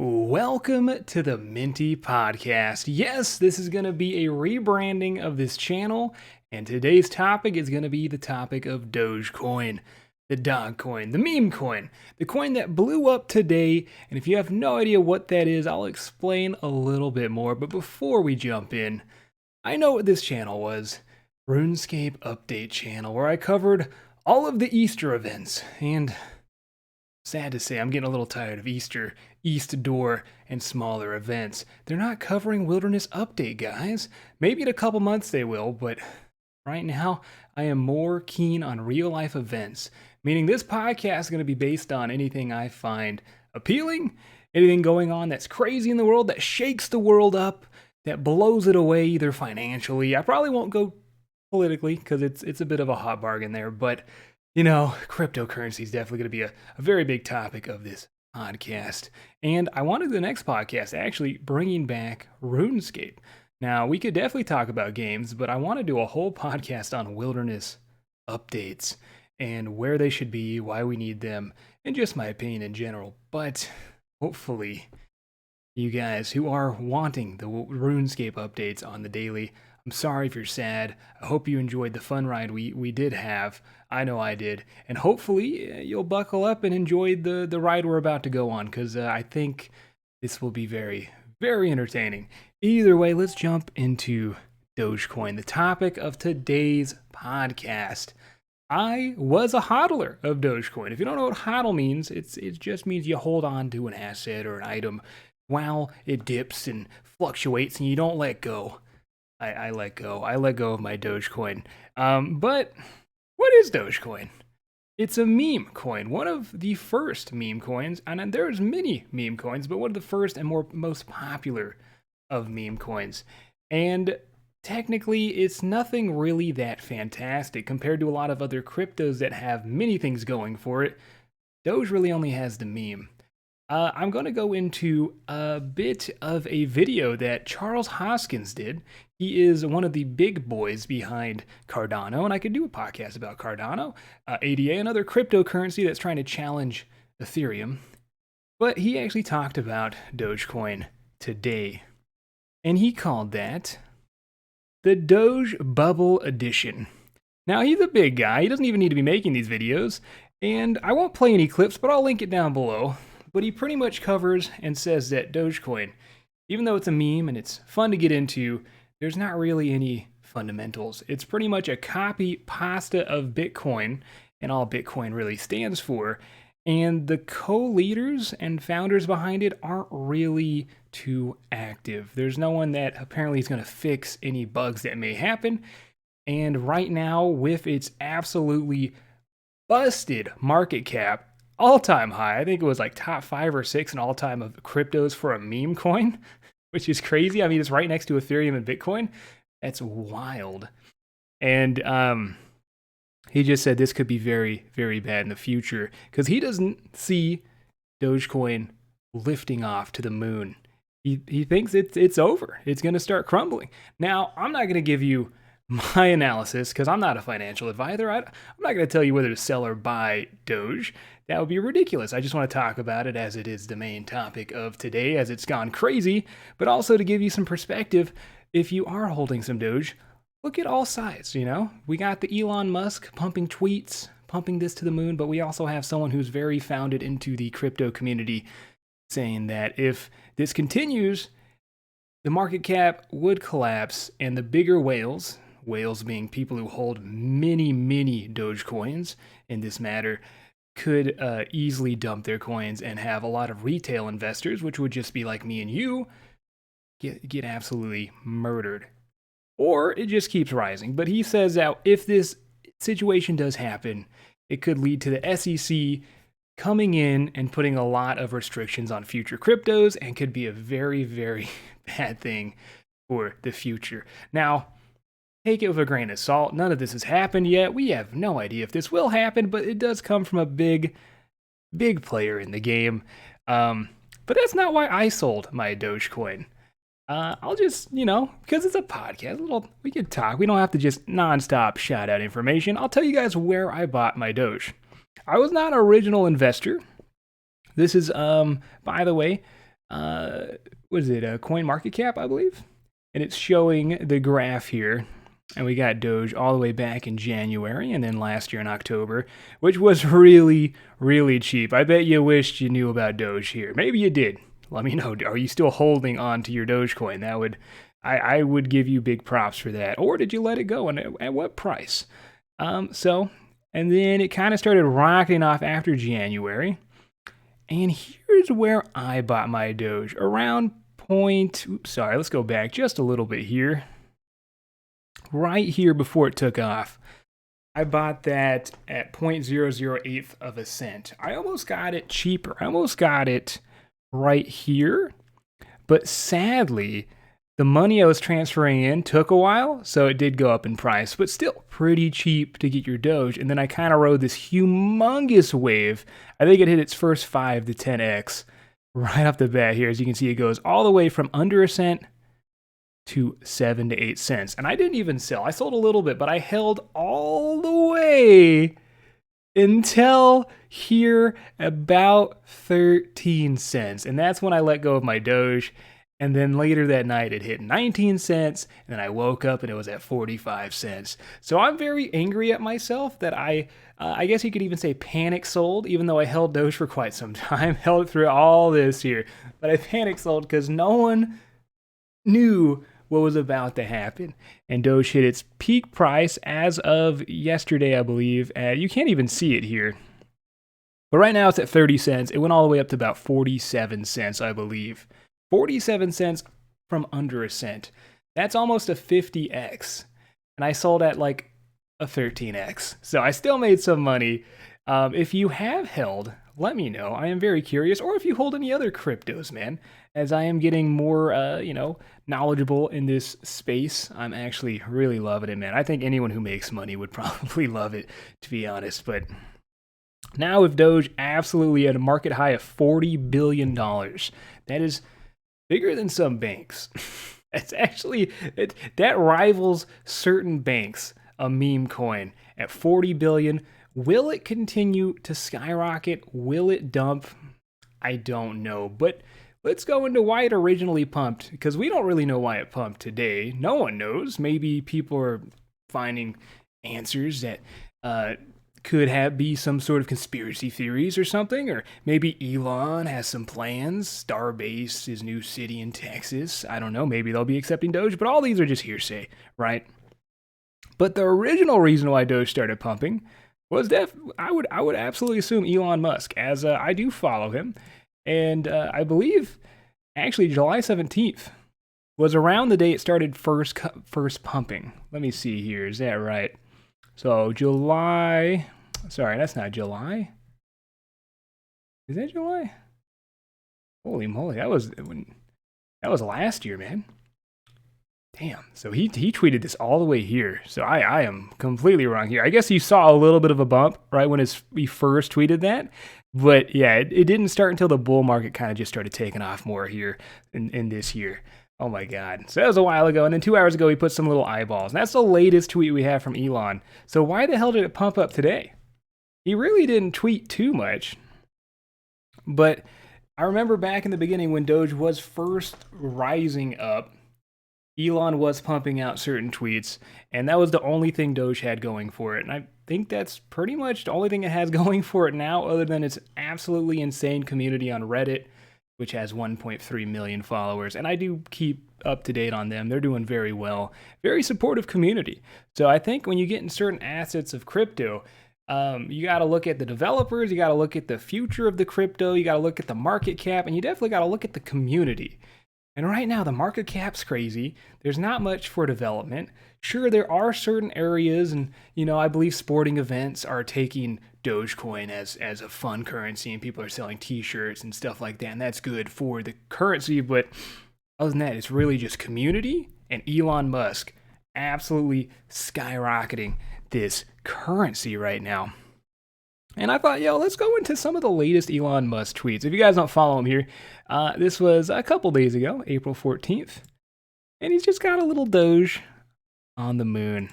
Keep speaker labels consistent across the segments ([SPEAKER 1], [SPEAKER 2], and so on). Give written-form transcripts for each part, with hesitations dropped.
[SPEAKER 1] Welcome to the Minty Podcast. Yes, this is going to be a rebranding of this channel, and today's topic is going to be the topic of Dogecoin, the dog coin, the meme coin, the coin that blew up today. And if you have no idea what that is, I'll explain a little bit more. But before we jump in, I know what this channel was. RuneScape Update channel, where I covered all of the Easter events, and sad to say, I'm getting a little tired of Easter, East Door, and smaller events. They're not covering Wilderness Update, guys. Maybe in a couple months they will, but right now, I am more keen on real-life events, meaning this podcast is going to be based on anything I find appealing, anything going on that's crazy in the world, that shakes the world up, that blows it away either financially. I probably won't go politically, because it's a bit of a hot bargain there, but you know, cryptocurrency is definitely going to be a very big topic of this podcast. And I wanted the next podcast actually bringing back RuneScape. Now, we could definitely talk about games, but I want to do a whole podcast on wilderness updates and where they should be, why we need them, and just my opinion in general. But hopefully, you guys who are wanting the RuneScape updates on the daily, I'm sorry if you're sad. I hope you enjoyed the fun ride we did have. I know I did. And hopefully you'll buckle up and enjoy the ride we're about to go on, because I think this will be very, very entertaining. Either way, let's jump into Dogecoin, the topic of today's podcast. I was a hodler of Dogecoin. If you don't know what hodl means, it just means you hold on to an asset or an item while it dips and fluctuates and you don't let go. I let go. I let go of my Dogecoin. But what is Dogecoin? It's a meme coin, one of the first meme coins, and there's many meme coins, but one of the first and most popular of meme coins. And technically, it's nothing really that fantastic compared to a lot of other cryptos that have many things going for it. Doge really only has the meme. I'm going to go into a bit of a video that Charles Hoskinson did. He is one of the big boys behind Cardano, and I could do a podcast about Cardano, ADA, another cryptocurrency that's trying to challenge Ethereum. But he actually talked about Dogecoin today, and he called that the Doge Bubble Edition. Now, he's a big guy. He doesn't even need to be making these videos, and I won't play any clips, but I'll link it down below. But he pretty much covers and says that Dogecoin, even though it's a meme and it's fun to get into, there's not really any fundamentals. It's pretty much a copy pasta of Bitcoin and all Bitcoin really stands for. And the co-leaders and founders behind it aren't really too active. There's no one that apparently is going to fix any bugs that may happen. And right now, with its absolutely busted market cap, all-time high. I think it was like top 5 or 6 in all-time of cryptos for a meme coin, which is crazy. I mean, it's right next to Ethereum and Bitcoin. That's wild. And he just said this could be very, very bad in the future because he doesn't see Dogecoin lifting off to the moon. He thinks it's over. It's going to start crumbling. Now, I'm not going to give you my analysis because I'm not a financial advisor. I'm not going to tell you whether to sell or buy Doge. That would be ridiculous. I just want to talk about it as it is the main topic of today, as it's gone crazy, but also to give you some perspective. If you are holding some Doge, look at all sides, you know? We got the Elon Musk pumping tweets, pumping this to the moon, but we also have someone who's very founded into the crypto community saying that if this continues, the market cap would collapse and the bigger whales being people who hold many, many Dogecoins in this matter, could easily dump their coins and have a lot of retail investors, which would just be like me and you, get absolutely murdered. Or it just keeps rising. But he says that if this situation does happen, it could lead to the SEC coming in and putting a lot of restrictions on future cryptos and could be a very, very bad thing for the future. Now, take it with a grain of salt. None of this has happened yet. We have no idea if this will happen, but it does come from a big, big player in the game. But that's not why I sold my Dogecoin. I'll just, because it's a podcast, we can talk. We don't have to just nonstop shout out information. I'll tell you guys where I bought my Doge. I was not an original investor. This is, by the way, what is it, a coin market cap, I believe? And it's showing the graph here. And we got Doge all the way back in January and then last year in October, which was really, really cheap. I bet you wished you knew about Doge here. Maybe you did. Let me know. Are you still holding on to your Dogecoin? That would, I would give you big props for that. Or did you let it go, and at what price? And then it kind of started rocketing off after January. And here's where I bought my Doge, around let's go back just a little bit here. Right here before it took off. I bought that at 0.008 of a cent. I almost got it cheaper. I almost got it right here. But sadly, the money I was transferring in took a while, so it did go up in price, but still pretty cheap to get your Doge. And then I kind of rode this humongous wave. I think it hit its first 5 to 10x right off the bat here. As you can see, it goes all the way from under a cent to 7 to 8 cents. And I didn't even sell. I sold a little bit, but I held all the way until here about 13 cents. And that's when I let go of my Doge. And then later that night, it hit 19 cents. And then I woke up and it was at 45 cents. So I'm very angry at myself that I guess you could even say panic sold, even though I held Doge for quite some time, held it through all this here. But I panic sold because no one knew what was about to happen. And Doge hit its peak price as of yesterday, I believe. You can't even see it here. But right now it's at 30 cents. It went all the way up to about 47 cents, I believe. 47 cents from under a cent. That's almost a 50x. And I sold at like a 13x. So I still made some money. If you have held, let me know. I am very curious. Or if you hold any other cryptos, man. As I am getting more, knowledgeable in this space, I'm actually really loving it, man. I think anyone who makes money would probably love it, to be honest. But now with Doge absolutely at a market high of $40 billion, that is bigger than some banks. It's actually, that rivals certain banks, a meme coin at 40 billion. Will it continue to skyrocket? Will it dump? I don't know, but let's go into why it originally pumped, because we don't really know why it pumped today. No one knows. Maybe people are finding answers that could be some sort of conspiracy theories or something, or maybe Elon has some plans. Starbase, his new city in Texas. I don't know. Maybe they'll be accepting Doge, but all these are just hearsay, right? But the original reason why Doge started pumping was I would absolutely assume Elon Musk, as I do follow him. And I believe, actually, July 17th was around the day it started first pumping. Let me see here. Is that right? So July. Sorry, that's not July. Is that July? Holy moly, that was last year, man. Damn. So he tweeted this all the way here. So I am completely wrong here. I guess you saw a little bit of a bump right when he first tweeted that. But yeah, it didn't start until the bull market kind of just started taking off more here in this year. Oh my God. So that was a while ago. And then 2 hours ago, he put some little eyeballs. And that's the latest tweet we have from Elon. So why the hell did it pump up today? He really didn't tweet too much. But I remember back in the beginning when Doge was first rising up, Elon was pumping out certain tweets, and that was the only thing Doge had going for it. And I think that's pretty much the only thing it has going for it now, other than its absolutely insane community on Reddit, which has 1.3 million followers. And I do keep up to date on them. They're doing very well. Very supportive community. So I think when you get in certain assets of crypto, you got to look at the developers, you got to look at the future of the crypto, you got to look at the market cap, and you definitely got to look at the community. And right now, the market cap's crazy. There's not much for development. Sure, there are certain areas, and I believe sporting events are taking Dogecoin as a fun currency, and people are selling T-shirts and stuff like that, and that's good for the currency. But other than that, it's really just community and Elon Musk absolutely skyrocketing this currency right now. And I thought, let's go into some of the latest Elon Musk tweets. If you guys don't follow him here, this was a couple days ago, April 14th. And he's just got a little Doge on the moon.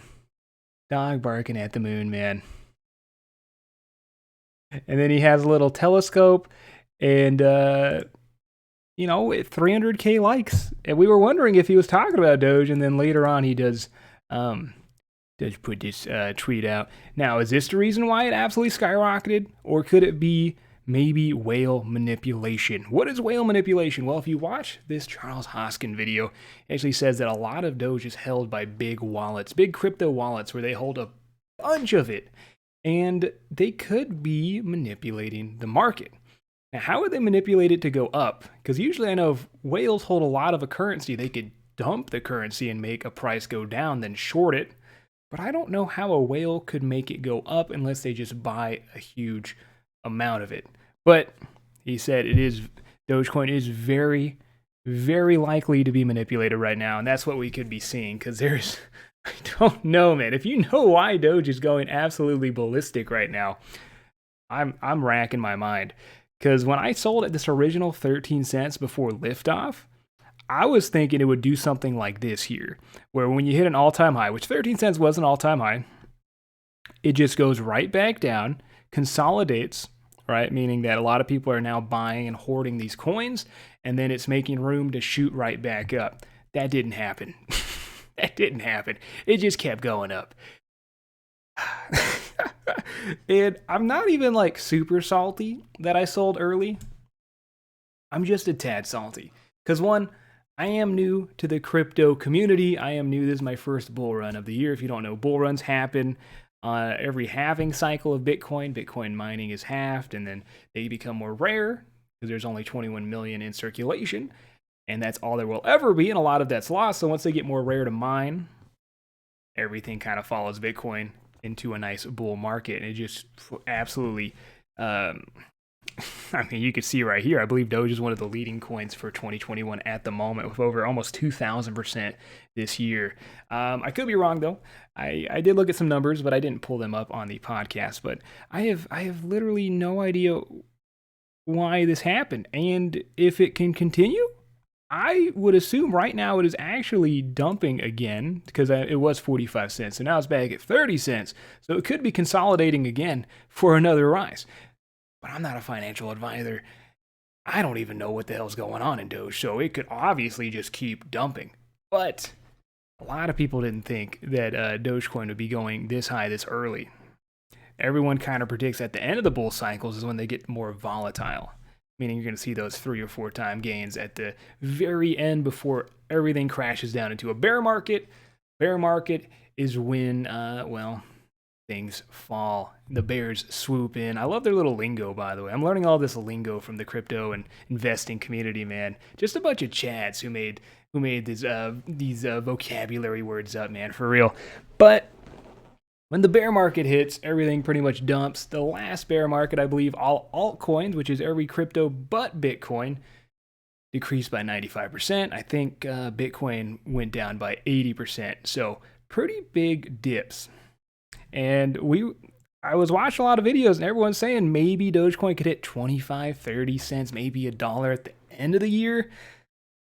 [SPEAKER 1] Dog barking at the moon, man. And then he has a little telescope and at 300K likes. And we were wondering if he was talking about Doge, and then later on he does put this tweet out. Now, is this the reason why it absolutely skyrocketed? Or could it be maybe whale manipulation? What is whale manipulation? Well, if you watch this Charles Hoskin video, it actually says that a lot of Doge is held by big wallets, big crypto wallets, where they hold a bunch of it. And they could be manipulating the market. Now, how would they manipulate it to go up? Because usually I know if whales hold a lot of a currency, they could dump the currency and make a price go down, then short it. But I don't know how a whale could make it go up unless they just buy a huge amount of it. But he said Dogecoin is very, very likely to be manipulated right now. And that's what we could be seeing, because I don't know, man. If you know why Doge is going absolutely ballistic right now, I'm racking my mind. Because when I sold at this original 13 cents before liftoff, I was thinking it would do something like this here, where when you hit an all-time high, which 13 cents was an all-time high, it just goes right back down, consolidates, right? Meaning that a lot of people are now buying and hoarding these coins, and then it's making room to shoot right back up. That didn't happen. That didn't happen. It just kept going up. And I'm not even like super salty that I sold early. I'm just a tad salty. Because one, I am new to the crypto community. I am new. This is my first bull run of the year. If you don't know, bull runs happen every halving cycle of Bitcoin. Bitcoin mining is halved, and then they become more rare because there's only 21 million in circulation. And that's all there will ever be, and a lot of that's lost. So once they get more rare to mine, everything kind of follows Bitcoin into a nice bull market. And it just absolutely, I mean, you can see right here, I believe Doge is one of the leading coins for 2021 at the moment, with over almost 2,000% this year. I could be wrong, though. I did look at some numbers, but I didn't pull them up on the podcast. But I have literally no idea why this happened. And if it can continue, I would assume right now it is actually dumping again, because it was 45 cents, and now it's back at 30 cents. So it could be consolidating again for another rise. But I'm not a financial advisor. I don't even know what the hell's going on in Doge, so it could obviously just keep dumping. But a lot of people didn't think that Dogecoin would be going this high this early. Everyone kind of predicts at the end of the bull cycles is when they get more volatile, meaning you're going to see those 3 or 4 time gains at the very end before everything crashes down into a bear market. Bear market is when, things fall. The bears swoop in. I love their little lingo, by the way. I'm learning all this lingo from the crypto and investing community, man. Just a bunch of chads who made these vocabulary words up, man, for real. But when the bear market hits, everything pretty much dumps. The last bear market, I believe, all altcoins, which is every crypto but Bitcoin, decreased by 95%. I think Bitcoin went down by 80%. So pretty big dips. And I was watching a lot of videos, and everyone's saying maybe Dogecoin could hit 25, 30 cents, maybe $1 at the end of the year.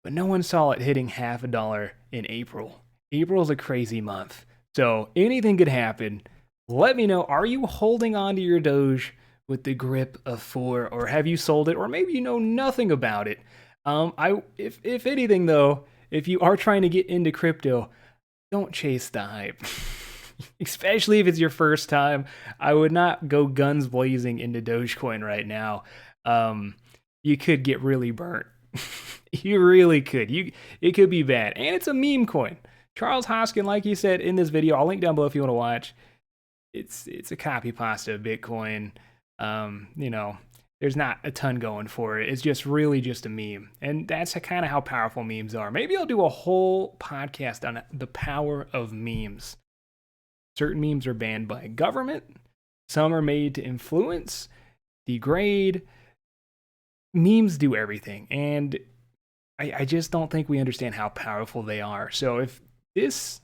[SPEAKER 1] But no one saw it hitting half $1 in April. April's a crazy month. So anything could happen. Let me know, are you holding on to your Doge with the grip of 4, or have you sold it, or maybe you know nothing about it? If anything though, if you are trying to get into crypto, don't chase the hype. Especially if it's your first time. I would not go guns blazing into Dogecoin right now. You could get really burnt. You really could. It could be bad. And it's a meme coin. Charles Hoskin, like he said in this video, I'll link down below if you want to watch. It's a copy pasta of Bitcoin. There's not a ton going for it. It's just really just a meme. And that's kind of how powerful memes are. Maybe I'll do a whole podcast on the power of memes. Certain memes are banned by government. Some are made to influence, degrade. Memes do everything. And I just don't think we understand how powerful they are. So if this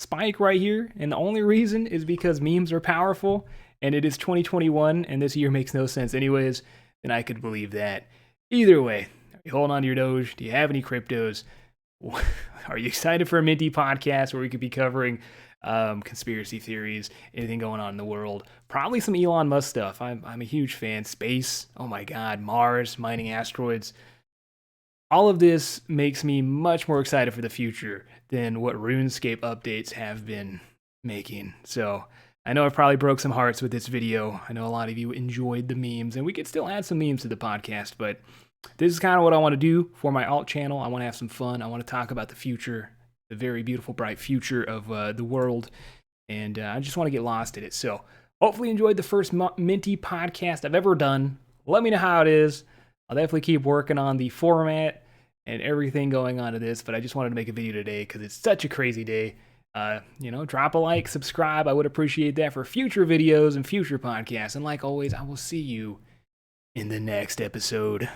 [SPEAKER 1] spike right here, and the only reason is because memes are powerful, and it is 2021, and this year makes no sense anyways, then I could believe that. Either way, are you holding on to your Doge? Do you have any cryptos? Are you excited for a Minty podcast where we could be covering conspiracy theories, anything going on in the world? Probably some Elon Musk stuff. I'm a huge fan. Space, oh my god, Mars, mining asteroids. all of this makes me much more excited for the future than what RuneScape updates have been making. So I know I probably broke some hearts with this video. I know a lot of you enjoyed the memes, and we could still add some memes to the podcast, but this is kind of what I want to do for my alt channel. I want to have some fun. I want to talk about the future, the very beautiful, bright future of the world, and I just want to get lost in it. So hopefully you enjoyed the first Minty podcast I've ever done. Let me know how it is. I'll definitely keep working on the format and everything going on to this, but I just wanted to make a video today because it's such a crazy day. Drop a like, subscribe. I would appreciate that for future videos and future podcasts. And like always, I will see you in the next episode.